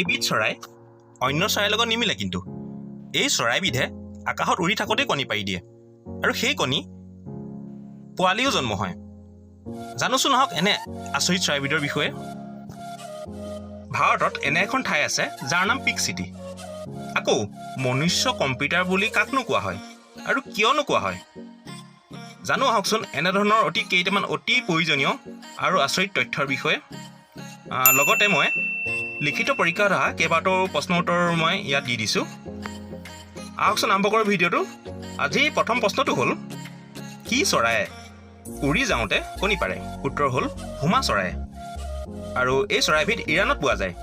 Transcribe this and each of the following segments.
এবিধ চৰাই অন্য চৰাইৰ লগত নিমিলে, কিন্তু এই চৰাইবিধে আকাশত উৰি থাকোঁতেই কণী পাৰি দিয়ে আৰু সেই কণী পোৱালিও জন্ম হয়। জানোচোন নহওক এনে আচৰিত চৰাইবিধৰ বিষয়ে। ভাৰতত এনে এখন ঠাই আছে যাৰ নাম পিংক চিটি। আকৌ মনুষ্য কম্পিউটাৰ বুলি কাকনো কোৱা হয় আৰু কিয়নো কোৱা হয় জানো আহকচোন এনেধৰণৰ কেইটামান অতি প্ৰয়োজনীয় আৰু আচৰিত তথ্যৰ বিষয়ে। লগতে মই লিখিত পৰীক্ষাত অহা কেইবাটাও প্ৰশ্ন উত্তৰ মই ইয়াত দি দিছোঁ। আহকচোন আৰম্ভ কৰোঁ ভিডিঅ'টো। আজি প্ৰথম প্ৰশ্নটো হ'ল, কি চৰায়ে উৰি যাওঁতে কণী পাৰে? উত্তৰ হ'ল হুমা চৰাই। আৰু এই চৰাইবিধ ইৰাণত পোৱা যায়।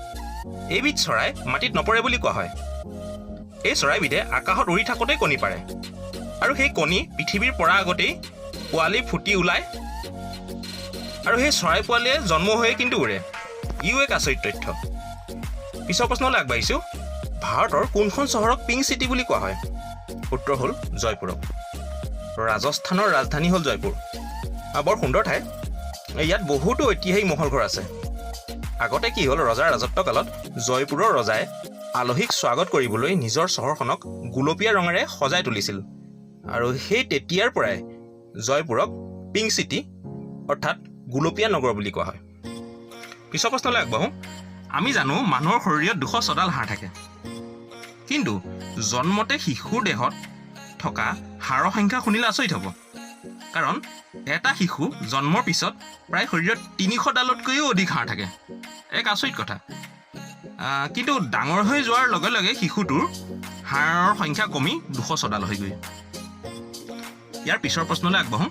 এইবিধ চৰাই মাটিত নপৰে বুলি কোৱা হয়। এই চৰাইবিধে আকাশত উৰি থাকোঁতেই কণী পাৰে আৰু সেই কণী পৃথিৱীৰ পৰা আগতেই পোৱালি ফুটি ওলায় আৰু সেই চৰাই পোৱালীয়ে জন্ম হৈয়ে কিন্তু উৰে। ইও এক আচৰিত তথ্য। পিছৰ প্ৰশ্নলৈ আগবাঢ়িছোঁ। ভাৰতৰ কোনখন চহৰক পিংক চিটি বুলি কোৱা হয়? উত্তৰ হ'ল জয়পুৰক। ৰাজস্থানৰ ৰাজধানী হ'ল জয়পুৰ। বৰ সুন্দৰ ঠাই। ইয়াত বহুতো ঐতিহাসিক মহল ঘৰ আছে। আগতে কি হ'ল, ৰজাৰ ৰাজত্বকালত জয়পুৰৰ ৰজাই আলহীক স্বাগত কৰিবলৈ নিজৰ চহৰখনক গুলপীয়া ৰঙেৰে সজাই তুলিছিল আৰু সেই তেতিয়াৰ পৰাই জয়পুৰক পিংক চিটি অৰ্থাৎ গুলপীয়া নগৰ বুলি কোৱা হয়। পিছৰ প্ৰশ্নলৈ আগবাঢ়োঁ। আমি জানো মানুহৰ শৰীৰত 214ডাল হাড় থাকে, কিন্তু জন্মতে শিশুৰ দেহত থকা হাড়ৰ সংখ্যা শুনিলে আচৰিত হ'ব। কাৰণ এটা শিশু জন্মৰ পিছত প্ৰায় শৰীৰত 300ডালতকৈও অধিক হাড় থাকে। এক আচৰিত কথা। কিন্তু ডাঙৰ হৈ যোৱাৰ লগে লগে শিশুটোৰ হাড়ৰ সংখ্যা কমি 206ডাল হয়গৈ। ইয়াৰ পিছৰ প্ৰশ্নলৈ আগবাঢ়োঁ।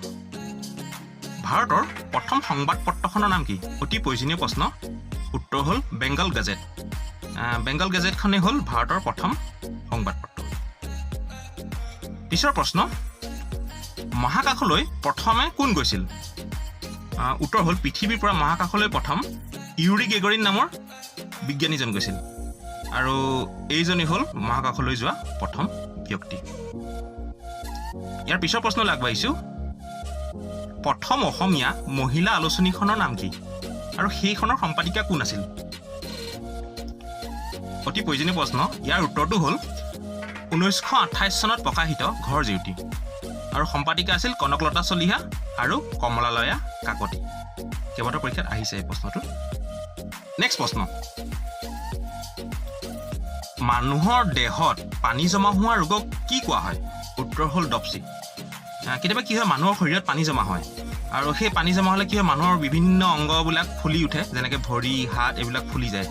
ভাৰতৰ প্ৰথম সংবাদপত্ৰখনৰ নাম কি? অতি প্ৰয়োজনীয় প্ৰশ্ন। উত্তৰ হ'ল বেংগল গেজেট। বেংগল গেজেটখনেই হ'ল ভাৰতৰ প্ৰথম সংবাদপত্ৰ। পিছৰ প্ৰশ্ন, মহাকাশলৈ প্ৰথমে কোন গৈছিল? উত্তৰ হ'ল পৃথিৱীৰ পৰা মহাকাশলৈ প্ৰথম ইউৰি গেগৰিন নামৰ বিজ্ঞানীজন গৈছিল আৰু এইজনেই হ'ল মহাকাশলৈ যোৱা প্ৰথম ব্যক্তি। ইয়াৰ পিছৰ প্ৰশ্নলৈ আগবাঢ়িছোঁ। প্ৰথম অসমীয়া মহিলা আলোচনীখনৰ নাম কি আৰু সেইখনৰ সম্পাদিকা কোন আছিল? অতি প্ৰয়োজনীয় প্ৰশ্ন। ইয়াৰ উত্তৰটো হ'ল 1928 চনত প্ৰকাশিত ঘৰ জেউতী আৰু সম্পাদিকা আছিল কনকলতা চলিহা আৰু কমলালয়া কাকতি। কেইবাটাও পৰীক্ষাত আহিছে এই প্ৰশ্নটো। নেক্সট প্ৰশ্ন, মানুহৰ দেহত পানী জমা হোৱা ৰোগক কি কোৱা হয়? উত্তৰ হ'ল ডপচি। কেতিয়াবা কি হয়, মানুহৰ শৰীৰত পানী জমা হয় আৰু সেই পানী জমা হ'লে কি হয়, মানুহৰ বিভিন্ন অংগবিলাক ফুলি উঠে, যেনেকৈ ভৰি হাত এইবিলাক ফুলি যায়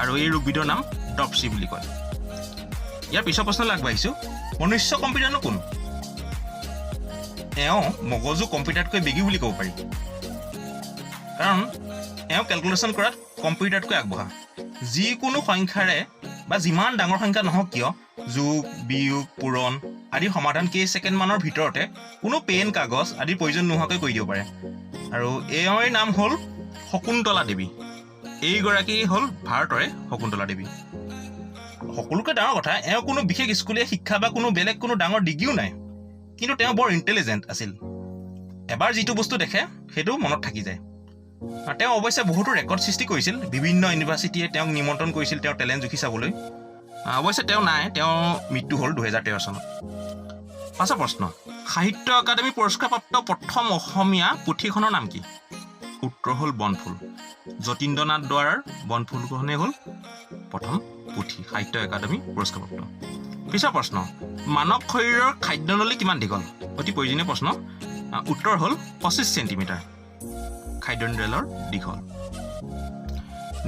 আৰু এই ৰোগবিধৰ নাম ডপচি বুলি কয়। ইয়াৰ পিছৰ প্ৰশ্নলৈ আগবাঢ়িছোঁ। মনুষ্য কম্পিউটাৰনো কোন? এওঁ মগজু কম্পিউটাৰতকৈ বেগী বুলি ক'ব পাৰি, কাৰণ এওঁ কেলকুলেশ্যন কৰাত কম্পিউটাৰতকৈ আগবঢ়া। যিকোনো সংখ্যাৰে বা যিমান ডাঙৰ সংখ্যা নহওক কিয়, যোগ বিয়োগ পূৰণ আদিৰ সমাধান কেইছেকেণ্ডমানৰ ভিতৰতে কোনো পেন কাগজ আদিৰ প্ৰয়োজন নোহোৱাকৈ কৰি দিব পাৰে। আৰু এওঁৰ নাম হ'ল শকুন্তলা দেৱী। এইগৰাকী হ'ল ভাৰতৰে শকুন্তলা দেৱী। সকলোতকৈ ডাঙৰ কথা, এওঁ কোনো বিশেষ স্কুলীয়া শিক্ষা বা কোনো বেলেগ কোনো ডাঙৰ ডিগ্ৰীও নাই, কিন্তু তেওঁ বৰ ইণ্টেলিজেণ্ট আছিল। এবাৰ যিটো বস্তু দেখে সেইটো মনত থাকি যায়। তেওঁ অৱশ্যে বহুতো ৰেকৰ্ড সৃষ্টি কৰিছিল। বিভিন্ন ইউনিভাৰ্চিটিয়ে তেওঁক নিমন্ত্ৰণ কৰিছিল তেওঁৰ টেলেণ্ট জুখি চাবলৈ। অৱশ্যে তেওঁ নাই, তেওঁৰ মৃত্যু হ'ল 2013 চনত। পাছৰ প্ৰশ্ন, সাহিত্য একাডেমী পুৰস্কাৰপ্ৰাপ্ত প্ৰথম অসমীয়া পুথিখনৰ নাম কি? উত্তৰ হ'ল বনফুল। যতীন্দ্ৰ নাথ দুৱৰাৰ বনফুলখনেই হ'ল প্ৰথম পুথি সাহিত্য একাডেমী পুৰস্কাৰপ্ৰাপ্ত। পিছৰ প্ৰশ্ন, মানৱ শৰীৰৰ খাদ্যনলী কিমান দীঘল? অতি প্ৰয়োজনীয় প্ৰশ্ন। উত্তৰ হ'ল 25 চেণ্টিমিটাৰ খাদ্যনলীৰ দীঘল।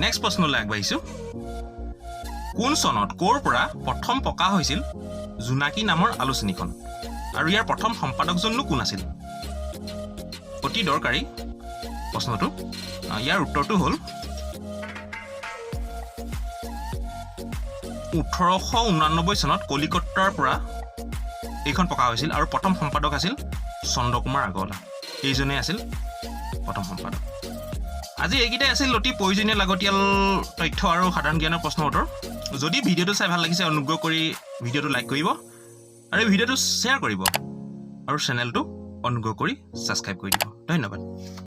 নেক্সট প্ৰশ্নলৈ আগবাঢ়িছোঁ। কোন চনত ক'ৰ পৰা প্ৰথম প্ৰকাশ হৈছিল জোনাকী নামৰ আলোচনীখন আৰু ইয়াৰ প্ৰথম সম্পাদকজননো কোন আছিল? অতি দৰকাৰী প্ৰশ্নটো। ইয়াৰ উত্তৰটো হ'ল 1889 চনত কলিকতাৰ পৰা এইখন প্ৰকাশ হৈছিল আৰু প্ৰথম সম্পাদক আছিল চন্দ্ৰকুমাৰ আগৰৱালা। এইজনেই আছিল প্ৰথম সম্পাদক। আজি এইকেইটাই আছিল অতি প্ৰয়োজনীয় লাগতিয়াল তথ্য আৰু সাধাৰণ জ্ঞানৰ প্ৰশ্ন উত্তৰ। যদি ভিডিঅ'টো চাই ভাল লাগিছে, অনুগ্ৰহ কৰি ভিডিঅ'টো লাইক কৰিব আৰু এই ভিডিঅ'টো শ্বেয়াৰ কৰিব আৰু চেনেলটো অনুগ্ৰহ কৰি ছাবস্ক্ৰাইব কৰি দিব। ধন্যবাদ।